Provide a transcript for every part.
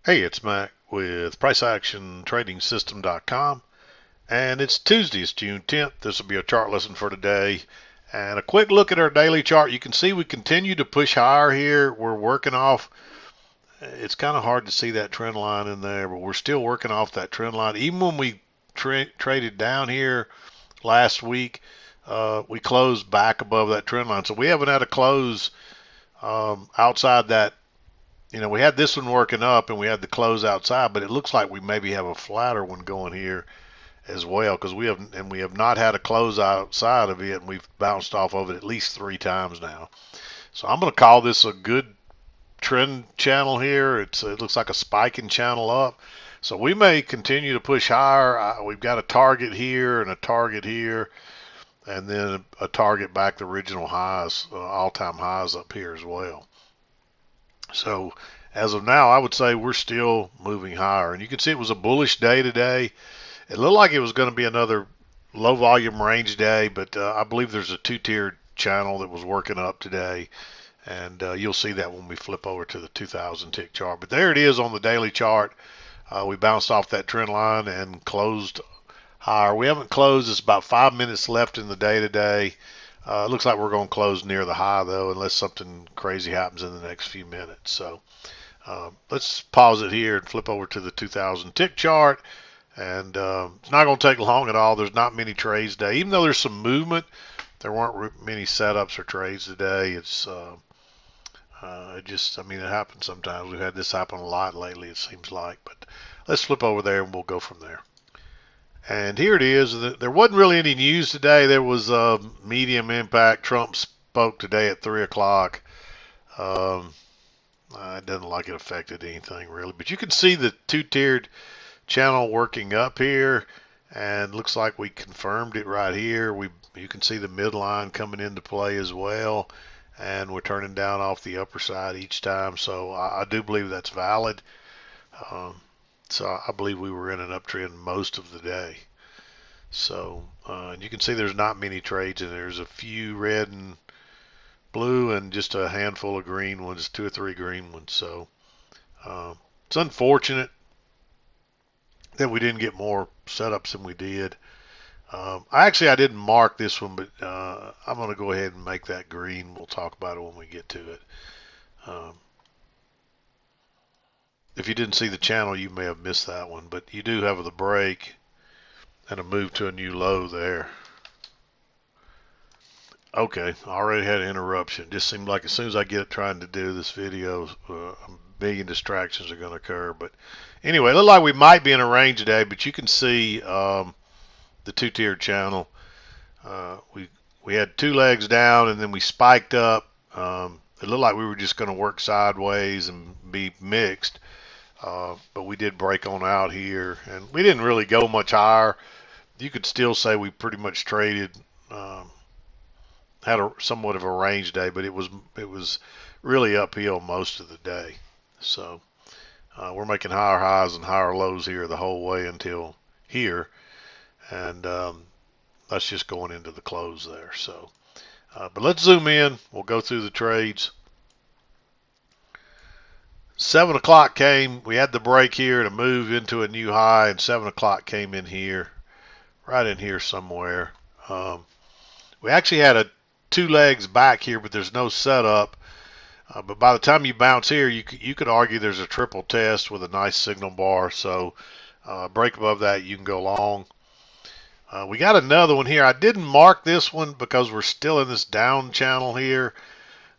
Hey, it's Mac with PriceActionTradingSystem.com, and it's Tuesday, it's June 10th. This will be a chart lesson for today. And a quick look at our daily chart. You can see we continue to push higher here. We're working off, it's kind of hard to see that trend line in there, but we're still working off that trend line. Even when we traded down here last week, we closed back above that trend line. So we haven't had a close outside that. We had this one working up and we had the close outside, but it looks like we maybe have a flatter one going here as well because we have not had a close outside of it, and we've bounced off of it at least 3 times now. So I'm going to call this a good trend channel here. It looks like a spiking channel up. So we may continue to push higher. We've got a target here and a target here, and then a target back the original highs, all-time highs up here as well. So as of now, I would say we're still moving higher. And you can see it was a bullish day today. It looked like it was going to be another low volume range day, but I believe there's a two-tiered channel that was working up today. And you'll see that when we flip over to the 2000 tick chart. But there it is on the daily chart. We bounced off that trend line and closed higher. We haven't closed. It's about 5 minutes left in the day today. It looks like we're going to close near the high, though, unless something crazy happens in the next few minutes. So let's pause it here and flip over to the 2000 tick chart. And it's not going to take long at all. There's not many trades today. Even though there's some movement, there weren't many setups or trades today. It happens sometimes. We've had this happen a lot lately, it seems like. But let's flip over there and we'll go from there. And here it is. There wasn't really any news today. There was medium impact. Trump spoke today at 3 o'clock. It doesn't like it affected anything really. But you can see the two-tiered channel working up here, and looks like we confirmed it right here. You can see the midline coming into play as well, and we're turning down off the upper side each time. So I do believe that's valid. Um, so I believe we were in an uptrend most of the day. So you can see there's not many trades, and there's a few red and blue and just a handful of green ones, 2 or 3 green ones. So it's unfortunate that we didn't get more setups than we did. I didn't mark this one, but I'm going to go ahead and make that green. We'll talk about it when we get to it. Um, if you didn't see the channel, you may have missed that one, but you do have the break and a move to a new low there. Okay, I already had an interruption. Just seemed like as soon as I get trying to do this video, a million distractions are going to occur. But anyway, it looked like we might be in a range today, but you can see the two-tiered channel. We had 2 legs down, and then we spiked up. It looked like we were just going to work sideways and be mixed, but we did break on out here, and we didn't really go much higher. You could still say we pretty much traded, had somewhat of a range day, but it was really uphill most of the day. So we're making higher highs and higher lows here the whole way until here, and that's just going into the close there. So, but let's zoom in. We'll go through the trades. 7 o'clock came. We had the break here to move into a new high, and 7 o'clock came in here, right in here somewhere. We actually had a 2 legs back here, but there's no setup. But by the time you bounce here, you could argue there's a triple test with a nice signal bar. So break above that, you can go long. We got another one here. I didn't mark this one because we're still in this down channel here.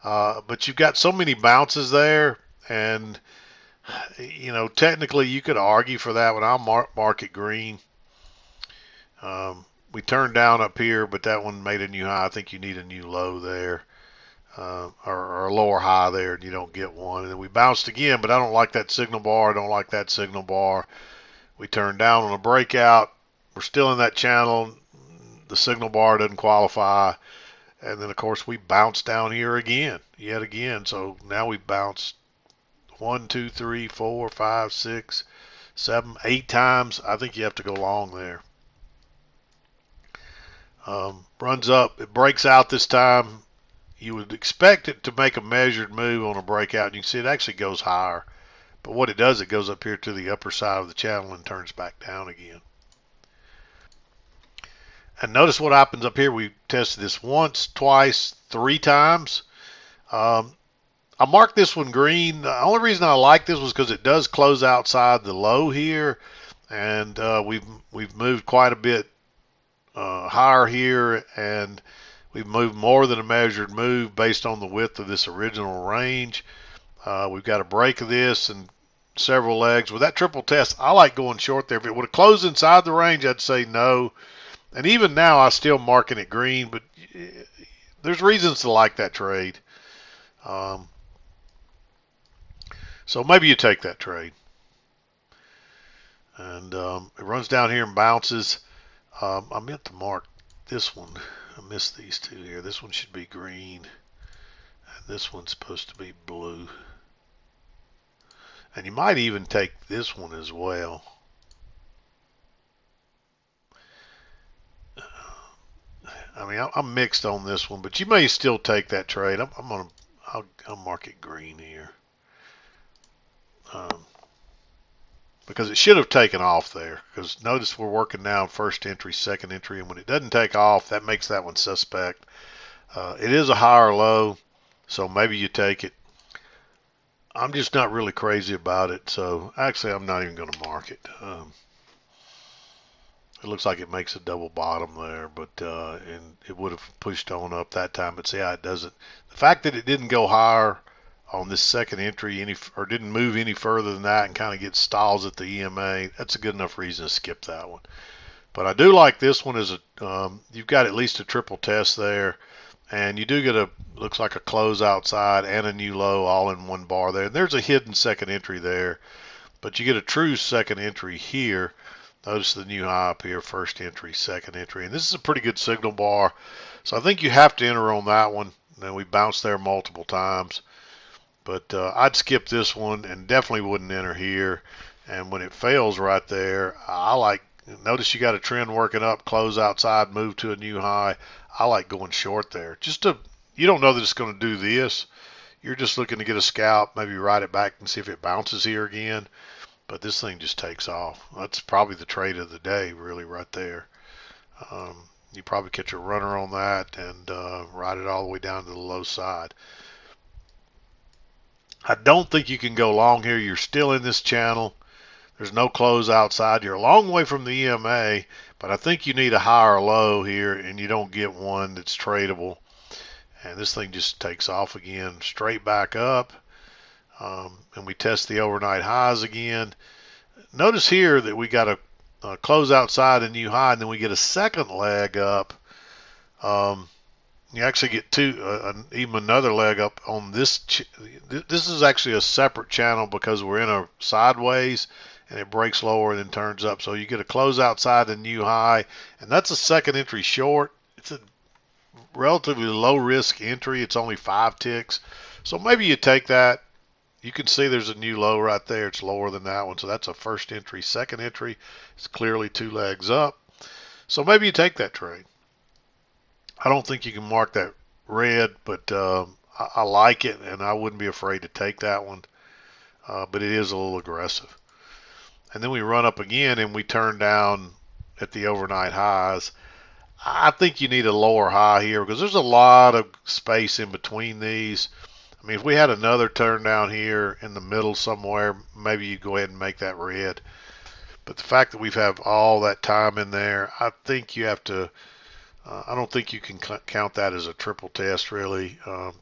But you've got so many bounces there, and technically you could argue for that one. I'll mark it green. We turned down up here, but that one made a new high. I think you need a new low there, or a lower high there, and you don't get one. And then we bounced again, but I don't like that signal bar. I don't like that signal bar. We turned down on a breakout. We're still in that channel. The signal bar doesn't qualify. And then, of course, we bounced down here again, yet again. So now we bounced 1, 2, 3, 4, 5, 6, 7, 8 times. I think you have to go long there. Runs up. It breaks out this time. You would expect it to make a measured move on a breakout. And you can see it actually goes higher. But what it does, it goes up here to the upper side of the channel and turns back down again. And notice what happens up here. We tested this once, twice, 3 times. I marked this one green. The only reason I like this was because it does close outside the low here, and we've moved quite a bit higher here, and we've moved more than a measured move based on the width of this original range. We've got a break of this and several legs. With that triple test, I like going short there. If it would have closed inside the range, I'd say no. And even now, I still marking it green, but there's reasons to like that trade. So maybe you take that trade. And it runs down here and bounces. I meant to mark this one. I missed these two here. This one should be green. And this one's supposed to be blue. And you might even take this one as well. I mean, I'm mixed on this one, but you may still take that trade. I'll mark it green here. Because it should have taken off there. Because notice we're working now first entry, second entry, and when it doesn't take off, that makes that one suspect. It is a higher low, so maybe you take it. I'm just not really crazy about it, so actually I'm not even going to mark it. It looks like it makes a double bottom there, but and it would have pushed on up that time, but see how it doesn't. The fact that it didn't go higher on this second entry or didn't move any further than that and kind of get stalls at the EMA, that's a good enough reason to skip that one. But I do like this one as a you've got at least a triple test there, and you do get looks like a close outside and a new low all in one bar there. And there's a hidden second entry there, but you get a true second entry here. Notice the new high up here, first entry, second entry, and this is a pretty good signal bar. So I think you have to enter on that one. Then we bounced there multiple times. But I'd skip this one and definitely wouldn't enter here. And when it fails right there, notice you got a trend working up, close outside, move to a new high. I like going short there. You don't know that it's going to do this. You're just looking to get a scalp, maybe ride it back and see if it bounces here again. But this thing just takes off. That's probably the trade of the day, really, right there. You probably catch a runner on that and ride it all the way down to the low side. I don't think you can go long here. You're still in this channel. There's no close outside. You're a long way from the EMA, but I think you need a higher low here, and you don't get one that's tradable. And this thing just takes off again, straight back up. And we test the overnight highs again. Notice here that we got a close outside a new high, and then we get a second leg up. You actually get even another leg up on this. This is actually a separate channel because we're in a sideways, and it breaks lower and then turns up. So you get a close outside a new high, and that's a second entry short. It's a relatively low risk entry. It's only 5 ticks. So maybe you take that. You can see there's a new low right there. It's lower than that one. So that's a first entry, second entry. It's clearly 2 legs up. So maybe you take that trade. I don't think you can mark that red, but I like it, and I wouldn't be afraid to take that one. But it is a little aggressive. And then we run up again, and we turn down at the overnight highs. I think you need a lower high here because there's a lot of space in between these. I mean, if we had another turn down here in the middle somewhere, maybe you go ahead and make that red. But the fact that we've had all that time in there, I think you have to. I don't think you can count that as a triple test, really,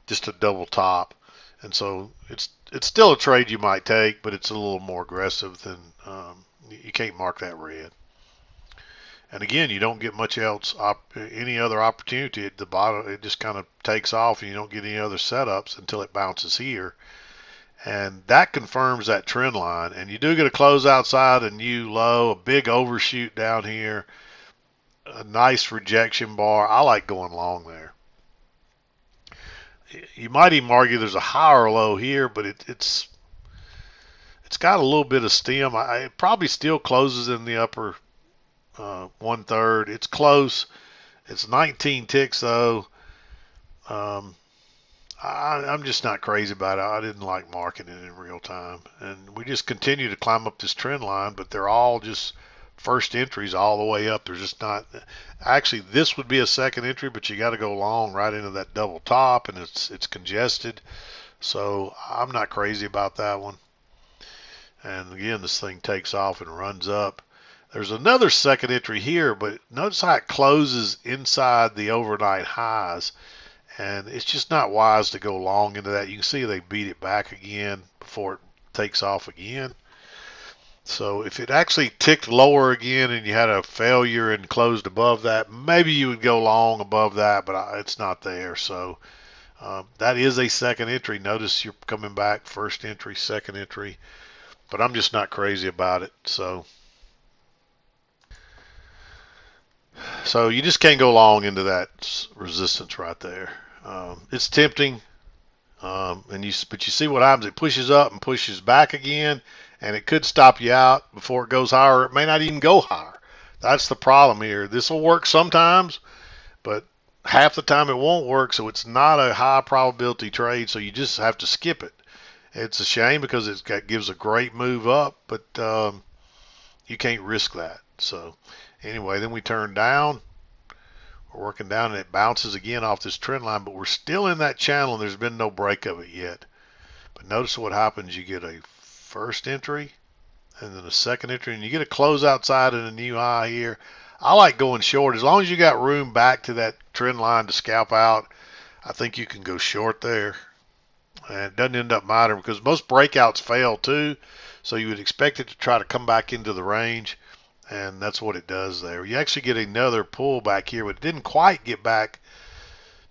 just a double top. And so it's still a trade you might take, but it's a little more aggressive than you can't mark that red. And again, you don't get much else, any other opportunity at the bottom. It just kind of takes off, and you don't get any other setups until it bounces here. And that confirms that trend line. And you do get a close outside, a new low, a big overshoot down here, a nice rejection bar. I like going long there. You might even argue there's a higher low here, but it's got a little bit of stem. It probably still closes in the upper 1/3. It's close. It's 19 ticks though. I I'm just not crazy about it. I didn't like marking it in real time. And we just continue to climb up this trend line, but they're all just first entries all the way up. There's just not, actually, this would be a second entry, but you got to go long right into that double top, and it's congested. So I'm not crazy about that one. And again, this thing takes off and runs up. There's another second entry here, but notice how it closes inside the overnight highs. And it's just not wise to go long into that. You can see they beat it back again before it takes off again. So if it actually ticked lower again and you had a failure and closed above that, maybe you would go long above that, but it's not there. So that is a second entry. Notice you're coming back, first entry, second entry, but I'm just not crazy about it. So you just can't go long into that resistance right there. It's tempting, but you see what happens. It pushes up and pushes back again, and it could stop you out before it goes higher. It may not even go higher. That's the problem here. This will work sometimes, but half the time it won't work, so it's not a high probability trade, so you just have to skip it. It's a shame because it gives a great move up, but you can't risk that. So anyway, then we turn down. We're working down and it bounces again off this trend line, but we're still in that channel and there's been no break of it yet. But notice what happens. You get a first entry and then a second entry, and you get a close outside and a new high here. I like going short. As long as you got room back to that trend line to scalp out, I think you can go short there. And it doesn't end up mattering because most breakouts fail too. So you would expect it to try to come back into the range. And that's what it does there. You actually get another pull back here, but it didn't quite get back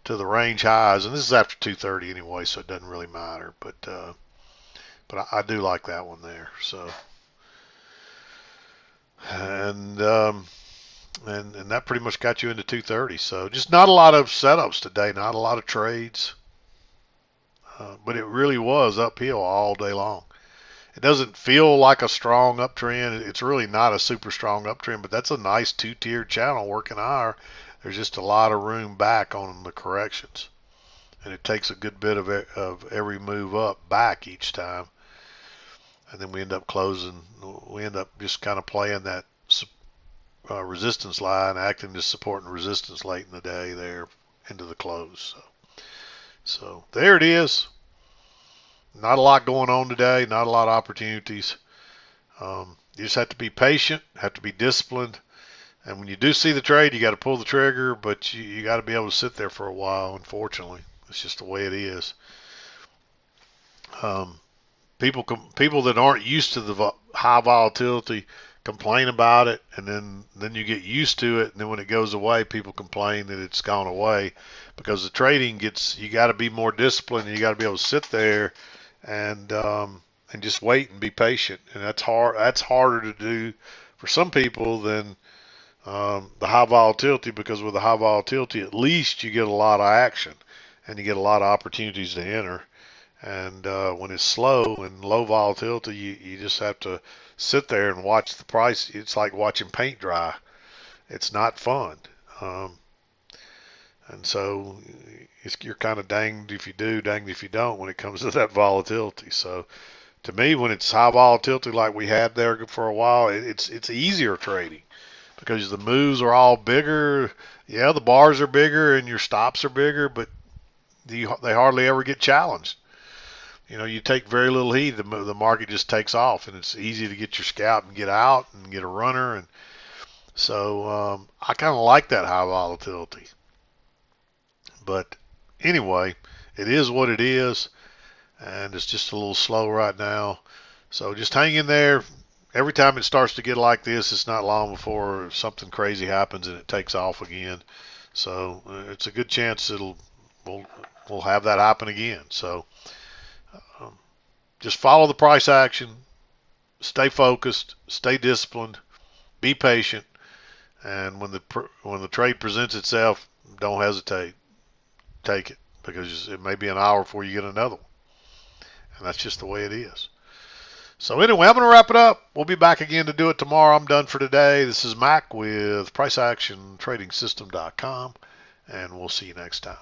to the range highs. And this is after 2:30 anyway, so it doesn't really matter. But I do like that one there. So and that pretty much got you into 2:30. So just not a lot of setups today, not a lot of trades. But it really was uphill all day long. It doesn't feel like a strong uptrend. It's really not a super strong uptrend, but that's a nice two-tiered channel working higher. There's just a lot of room back on the corrections. And it takes a good bit of every move up back each time. And then we end up closing. We end up just kind of playing that resistance line, acting as support and resistance late in the day there into the close. So there it is. Not a lot going on today, not a lot of opportunities. You just have to be patient, have to be disciplined. And when you do see the trade, you got to pull the trigger, but you got to be able to sit there for a while, unfortunately. It's just the way it is. People that aren't used to the high volatility complain about it, and then you get used to it, and then when it goes away, people complain that it's gone away because the trading you got to be more disciplined, and you got to be able to sit there and just wait and be patient, and that's hard. That's harder to do for some people than the high volatility, because with the high volatility, at least you get a lot of action and you get a lot of opportunities to enter. And when it's slow and low volatility, you just have to sit there and watch the price. It's like watching paint dry. It's not fun. And so you're kind of danged if you do, danged if you don't when it comes to that volatility. So to me, when it's high volatility like we had there for a while, it's easier trading because the moves are all bigger. Yeah, the bars are bigger and your stops are bigger, but they hardly ever get challenged. You take very little heed, the market just takes off, and it's easy to get your scalp and get out and get a runner. And so I kind of like that high volatility. But anyway, it is what it is, and it's just a little slow right now. So just hang in there. Every time it starts to get like this, it's not long before something crazy happens and it takes off again. So it's a good chance we'll have that happen again. So just follow the price action, stay focused, stay disciplined, be patient, and when the trade presents itself, don't hesitate. Take it, because it may be an hour before you get another one, and that's just the way it is. So anyway, I'm going to wrap it up. We'll be back again to do it tomorrow. I'm done for today. This is Mac with PriceActionTradingSystem.com, and we'll see you next time.